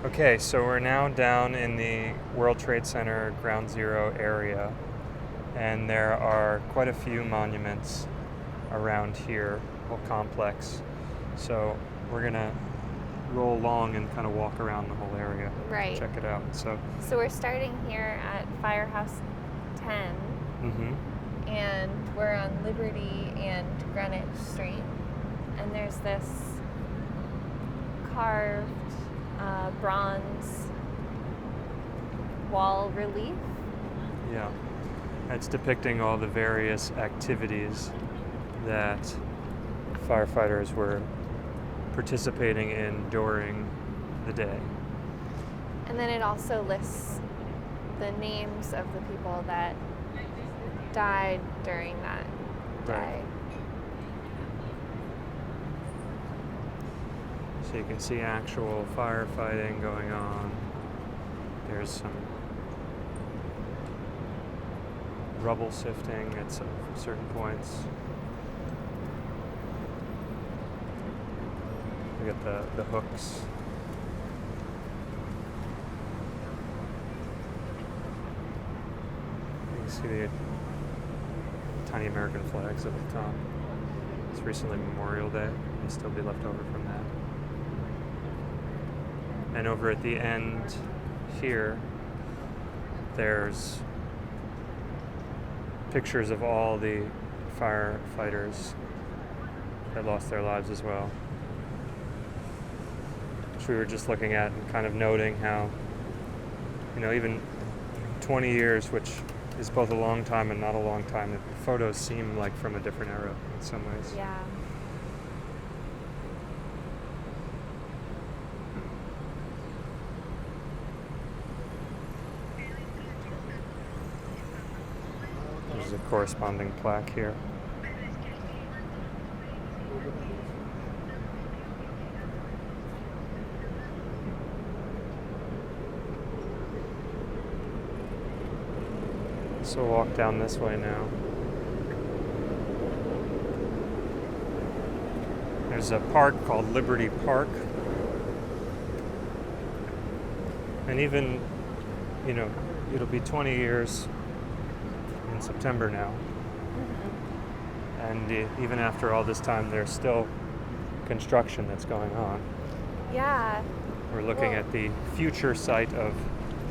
Okay, so we're now down in the World Trade Center Ground Zero area, and there are quite a few monuments around here, whole complex. So we're gonna roll along and kind of walk around the whole area. Right. Check it out. So we're starting here at Firehouse 10, and we're on Liberty and Greenwich Street, and there's this carved bronze wall relief. yeah, it's depicting all the various activities that firefighters were participating in during the day. And then it also lists the names of the people that died during that day. Right. So you can see actual firefighting going on. There's some rubble sifting at some certain points. We got the hooks. You can see the tiny American flags at the top. It's recently Memorial Day. May still be left over from that. And over at the end here, there's pictures of all the firefighters that lost their lives as well, which we were just looking at and kind of noting how, even 20 years, which is both a long time and not a long time, the photos seem like from a different era in some ways. Yeah. There's a corresponding plaque here. So we'll walk down this way now. There's a park called Liberty Park. And even, it'll be 20 years in September now. And even after all this time, there's still construction that's going on. Yeah. We're looking at the future site of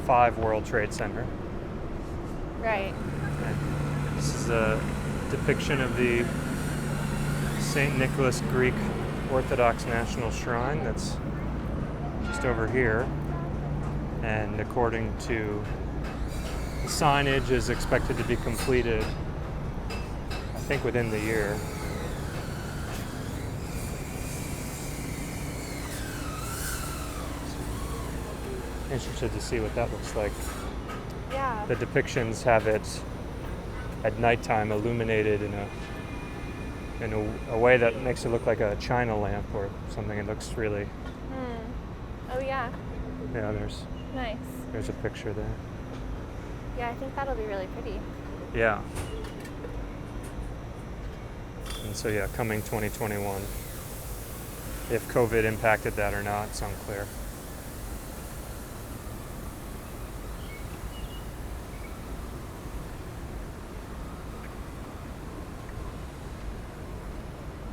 5 World Trade Center. Right. And this is a depiction of the St. Nicholas Greek Orthodox National Shrine that's just over here. And according to the signage, is expected to be completed, I think, within the year. Interested to see what that looks like. Yeah. The depictions have it at nighttime illuminated in a way that makes it look like a China lamp or something. It looks really... Oh, yeah. Yeah, Nice. there's a picture there. Yeah, I think that'll be really pretty. Yeah. And so, yeah, coming 2021. If COVID impacted that or not, it's unclear.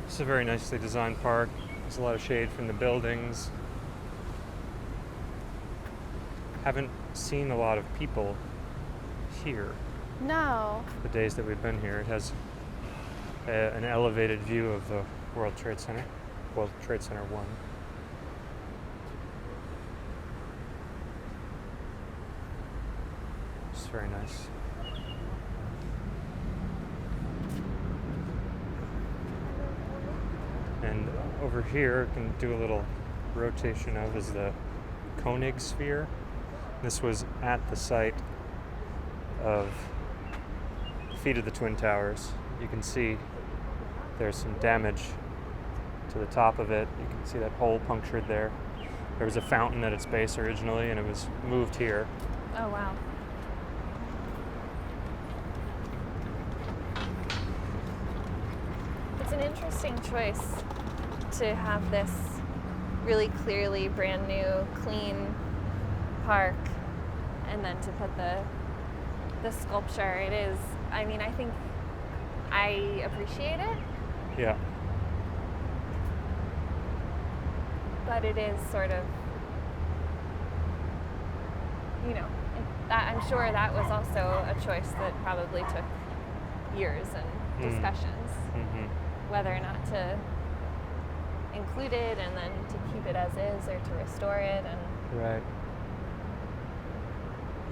It's a very nicely designed park. There's a lot of shade from the buildings. Haven't seen a lot of people here No. the days that we've been here. It has an elevated view of the World Trade Center, World Trade Center 1. It's very nice. And over here, can do a little rotation of, is the Konig Sphere. This was at the site of the feet of the Twin Towers. You can see there's some damage to the top of it. You can see that hole punctured there. There was a fountain at its base originally, and it was moved here. Oh, wow. It's an interesting choice to have this really clearly brand new, clean park and then to put the sculpture. It is, I mean, I think I appreciate it. Yeah. But it is sort of, you know, I'm sure that was also a choice that probably took years and discussions, whether or not to include it and then to keep it as is or to restore it. And right.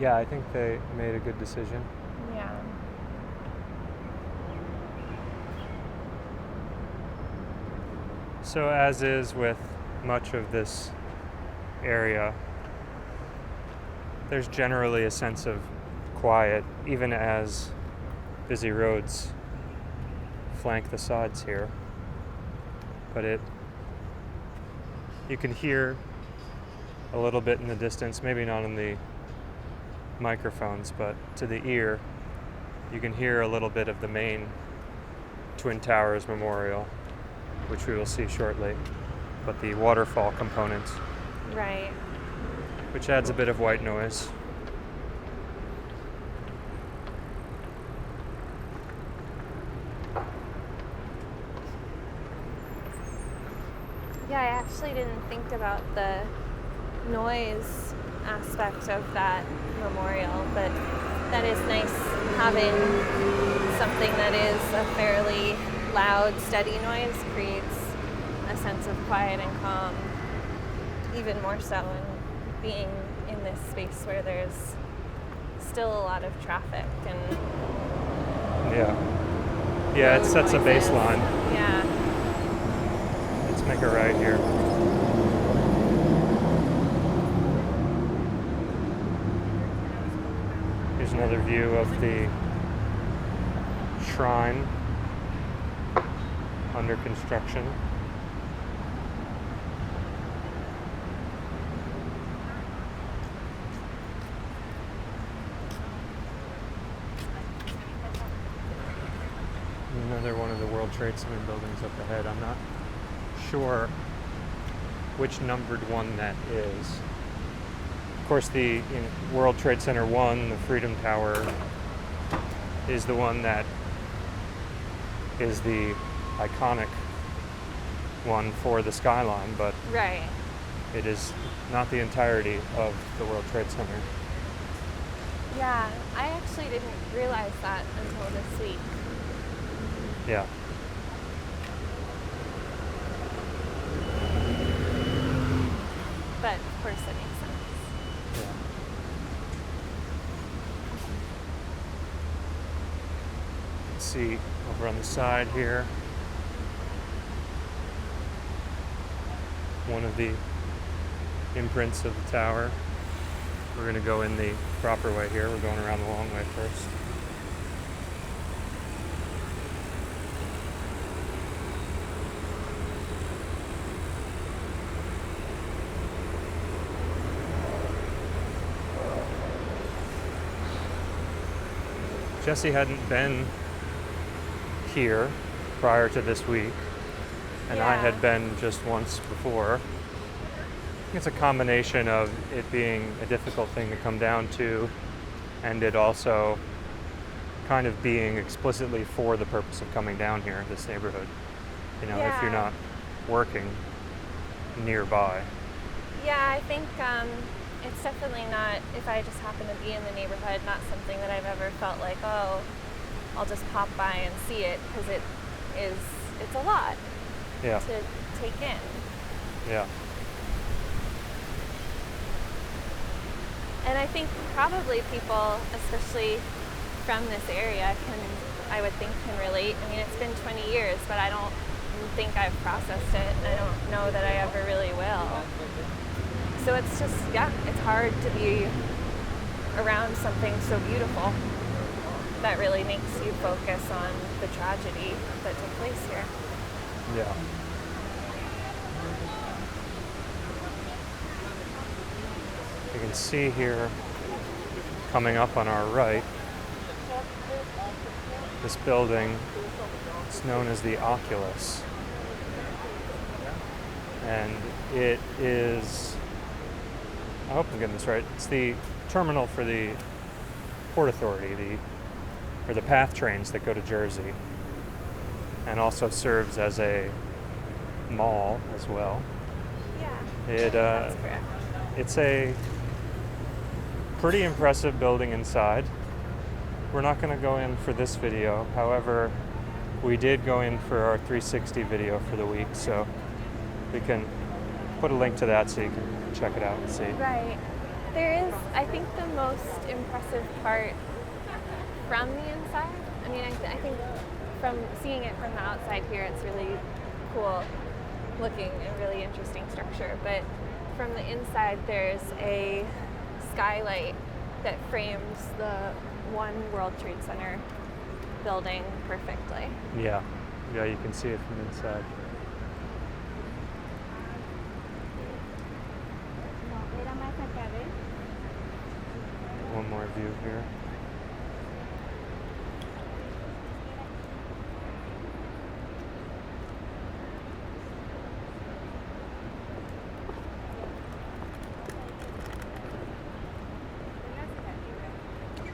Yeah, I think they made a good decision. Yeah. So as is with much of this area, there's generally a sense of quiet, even as busy roads flank the sides here. But you can hear a little bit in the distance, maybe not in the microphones, but to the ear, you can hear a little bit of the main Twin Towers Memorial, which we will see shortly, but the waterfall component. Right. Which adds a bit of white noise. Yeah, I actually didn't think about the noise aspect of that memorial, but that is nice having something that is a fairly loud, steady noise creates a sense of quiet and calm, even more so in being in this space where there's still a lot of traffic and yeah, it sets a baseline. Yeah. Let's make a right here. Here's another view of the shrine under construction. Another one of the World Trade Center buildings up ahead. I'm not sure which numbered one that is. Of course, the World Trade Center 1, the Freedom Tower, is the one that is the iconic one for the skyline, but Right. it is not the entirety of the World Trade Center. Yeah, I actually didn't realize that until this week. Yeah. But of course it makes sense. Yeah. Let's see over on the side here. One of the imprints of the tower. We're going to go in the proper way here. We're going around the long way first. Jesse hadn't been here prior to this week, and I had been just once before. I think it's a combination of it being a difficult thing to come down to, and it also kind of being explicitly for the purpose of coming down here, this neighborhood. You know, if you're not working nearby. Yeah, I think it's definitely not, if I just happen to be in the neighborhood, not something that I've ever felt like, oh, I'll just pop by and see it, because it's a lot to take in. Yeah. And I think probably people, especially from this area, I would think can relate. I mean, it's been 20 years, but I don't think I've processed it, and I don't know that I ever really will. So it's just, it's hard to be around something so beautiful that really makes you focus on the tragedy that took place here. Yeah. You can see here, coming up on our right, this building, it's known as the Oculus. And it is I hope I'm getting this right. It's the terminal for the Port Authority, the PATH trains that go to Jersey, and also serves as a mall as well. Yeah, that's correct. It's a pretty impressive building inside. We're not going to go in for this video. However, we did go in for our 360 video for the week, so we can put a link to that so you can check it out and see. Right. There is, I think, the most impressive part from the inside. I mean, I think from seeing it from the outside here, it's really cool looking and really interesting structure. But from the inside, there's a skylight that frames the One World Trade Center building perfectly. Yeah, you can see it from inside. One more view here.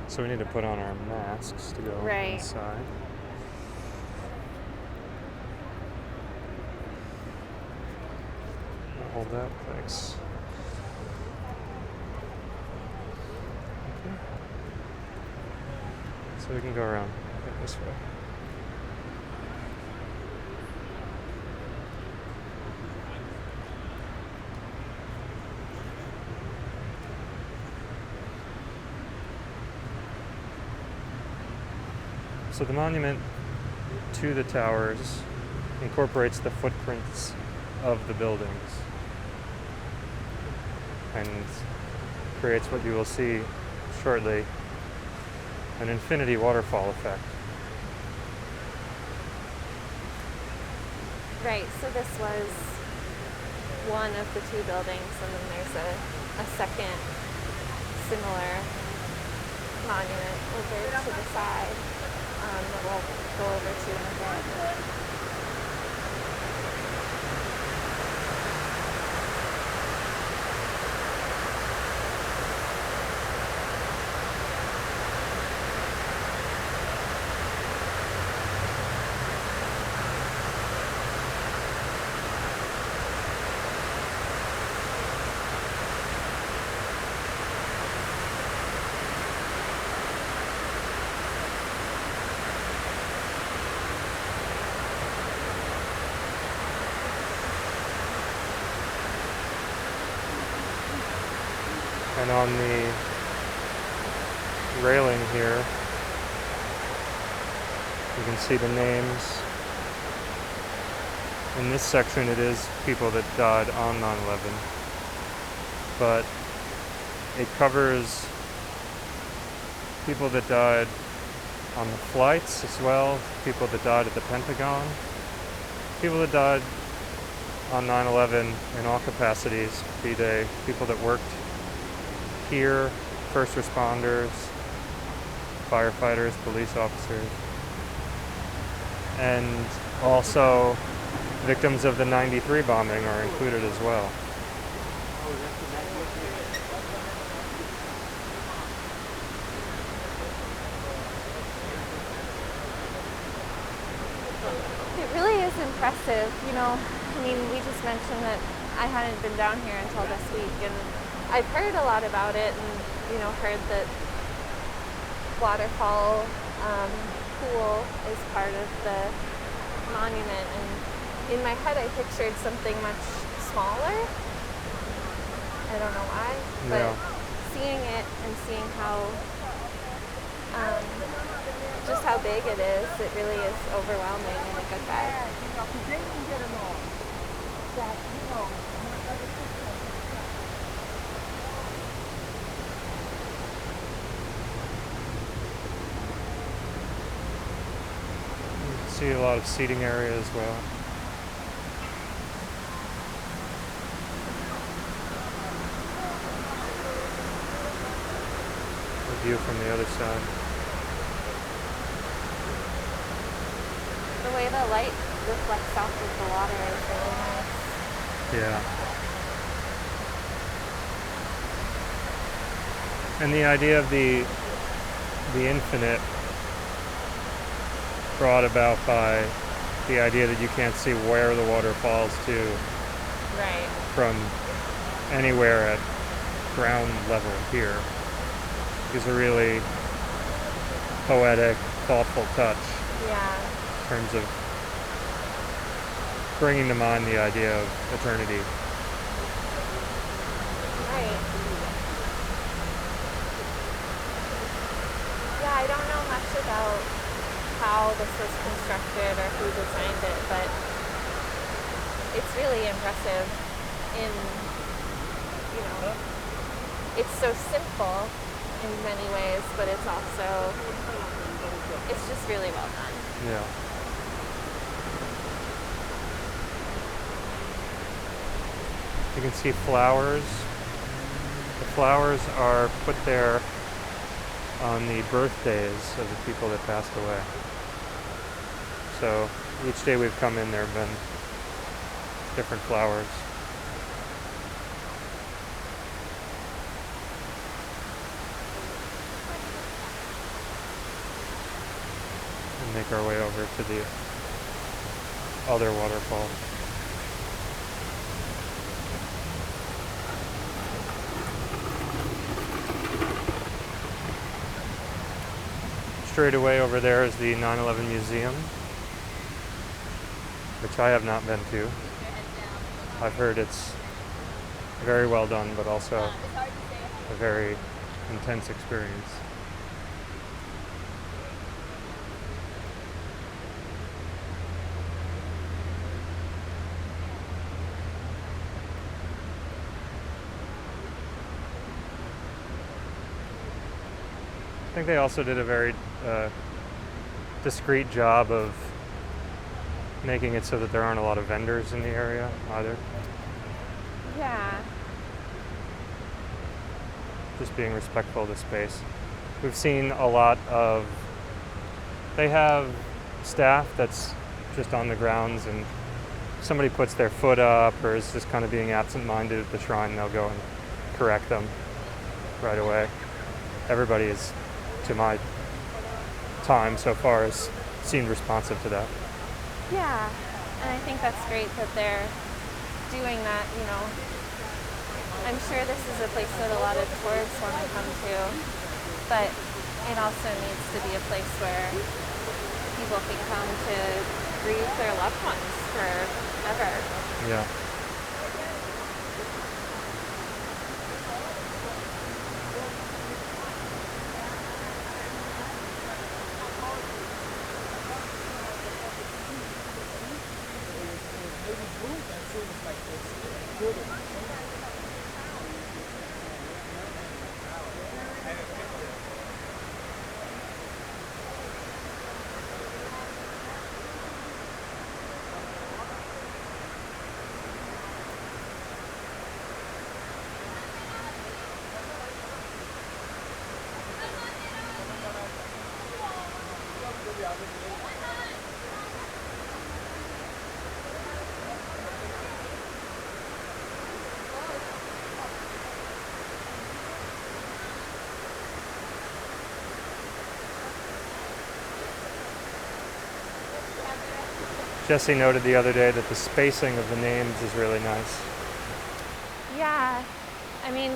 So we need to put on our masks to go inside. Hold that, thanks. Okay. So we can go around this way. So the monument to the towers incorporates the footprints of the buildings and creates what you will see shortly, an infinity waterfall effect. Right, so this was one of the two buildings, and then there's a second similar monument over to the side that we'll go over to in a bit. And on the railing here, you can see the names. In this section, it is people that died on 9/11, but it covers people that died on the flights as well, people that died at the Pentagon, people that died on 9/11 in all capacities, be they people that worked here, first responders, firefighters, police officers, and also victims of the 93 bombing are included as well. It really is impressive, you know. I mean, we just mentioned that I hadn't been down here until this week, and I've heard a lot about it, and heard that Waterfall Pool is part of the monument, and in my head I pictured something much smaller. I don't know why, but seeing it and seeing how just how big it is, it really is overwhelming in a good way. See a lot of seating area as well. A view from the other side. The way the light reflects off of the water is really nice. Yeah. And the idea of the infinite brought about by the idea that you can't see where the water falls to Right. from anywhere at ground level here is a really poetic, thoughtful touch Yeah. in terms of bringing to mind the idea of eternity. Right. Yeah, I don't know much about how this was constructed or who designed it, but it's really impressive in, it's so simple in many ways, but it's just really well done. Yeah. You can see flowers. The flowers are put there on the birthdays of the people that passed away. So each day we've come in, there have been different flowers. And make our way over to the other waterfall. Straight away over there is the 9/11 Museum, which I have not been to. I've heard it's very well done, but also a very intense experience. I think they also did a very discreet job of making it so that there aren't a lot of vendors in the area either. Yeah. Just being respectful of the space. We've seen a lot of, they have staff that's just on the grounds, and somebody puts their foot up or is just kind of being absent-minded at the shrine, they'll go and correct them right away. Everybody is, to my time so far, has seemed responsive to that. Yeah, and I think that's great that they're doing that, I'm sure this is a place that a lot of tourists want to come to, but it also needs to be a place where people can come to grieve their loved ones forever. Yeah. Jesse noted the other day that the spacing of the names is really nice. Yeah, I mean,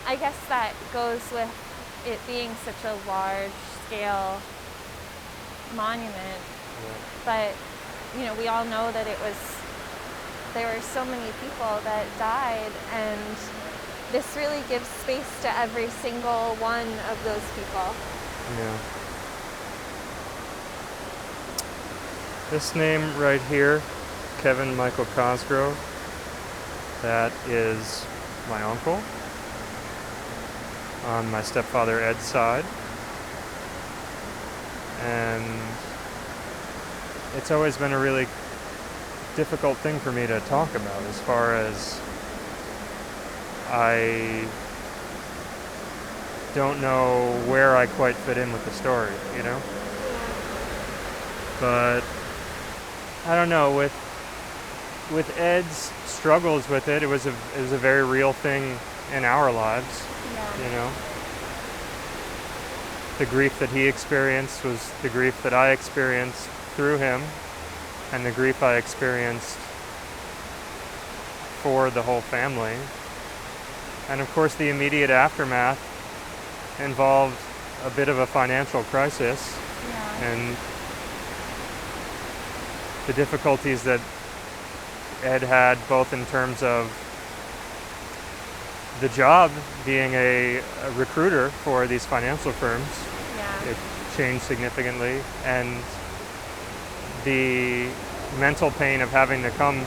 I guess that goes with it being such a large scale monument, but, we all know that there were so many people that died, and this really gives space to every single one of those people. Yeah. This name right here, Kevin Michael Cosgrove, that is my uncle on my stepfather Ed's side. And it's always been a really difficult thing for me to talk about, as far as I don't know where I quite fit in with the story, But I don't know, with Ed's struggles with it, it was a very real thing in our lives, Yeah. you know. The grief that he experienced was the grief that I experienced through him, and the grief I experienced for the whole family. And of course, the immediate aftermath involved a bit of a financial crisis, Yeah. and the difficulties that Ed had, both in terms of the job, being a recruiter for these financial firms, Yeah. it changed significantly, and the mental pain of having to come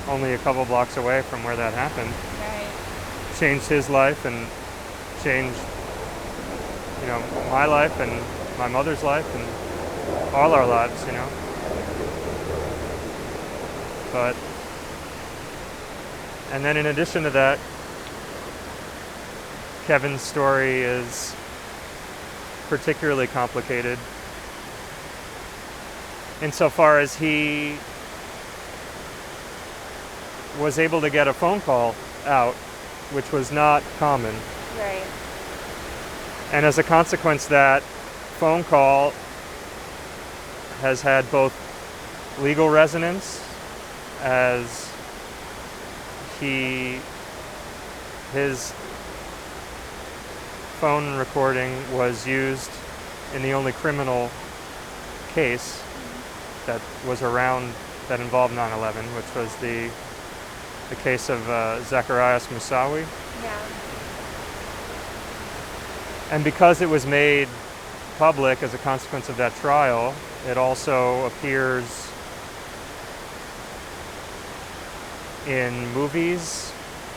only a couple blocks away from where that happened Right. changed his life and changed, my life and my mother's life and all our lives, But, and then in addition to that, Kevin's story is particularly complicated insofar as he was able to get a phone call out, which was not common. Right. And as a consequence, that phone call has had both legal resonance, as his phone recording was used in the only criminal case that was around that involved 9/11, which was the case of Zacharias Moussaoui. Yeah. And because it was made public as a consequence of that trial, it also appears in movies.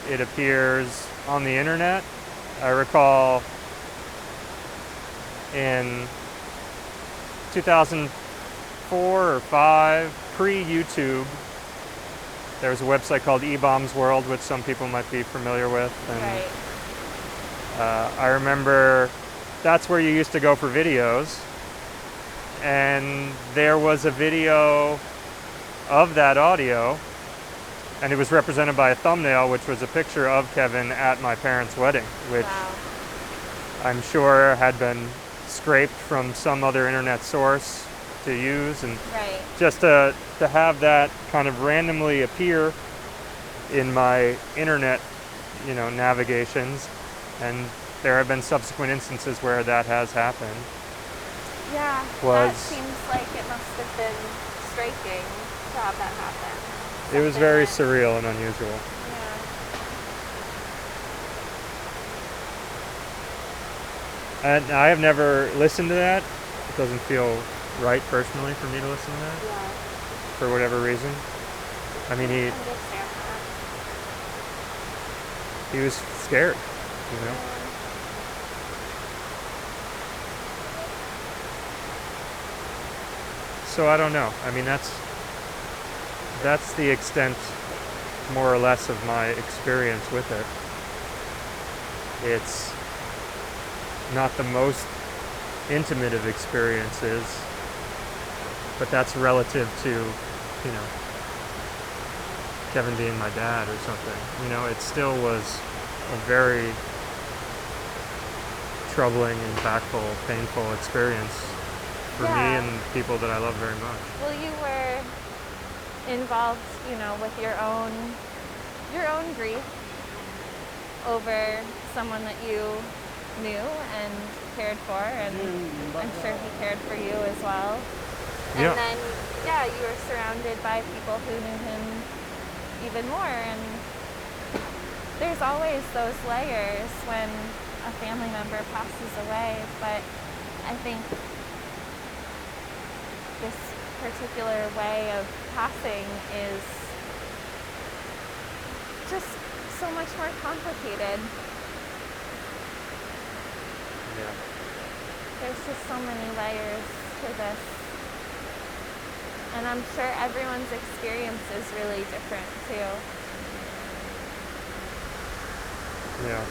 It appears on the internet. I recall in 2004 or 5, pre-YouTube, there was a website called eBombs World, which some people might be familiar with. And Right. I remember that's where you used to go for videos. And there was a video of that audio, and it was represented by a thumbnail, which was a picture of Kevin at my parents' wedding, which Wow. I'm sure had been scraped from some other internet source to use. And Right. just to have that kind of randomly appear in my internet, navigations, and there have been subsequent instances where that has happened. Yeah. Was- That seems like it must have been striking to have that happen. It was Something very that- surreal and unusual. Yeah. And I have never listened to that. It doesn't feel right personally for me to listen to that, Yeah. for whatever reason. I mean, I understand that. he was scared, So I don't know. I mean, that's the extent, more or less, of my experience with it. It's not the most intimate of experiences, but that's relative to, Kevin being my dad or something. It still was a very troubling, impactful, painful experience for me Yeah. and people that I love very much. Well, you were involved, with your own grief over someone that you knew and cared for, and I'm sure he cared for you as well. And Yeah. then, you were surrounded by people who knew him even more, and there's always those layers when a family member passes away, but I think this particular way of passing is just so much more complicated. Yeah. There's just so many layers to this. And I'm sure everyone's experience is really different too. Yeah.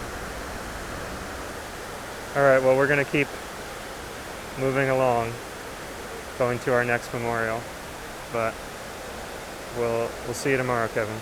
All right, well, we're going to keep moving along, going to our next memorial, but we'll see you tomorrow, Kevin.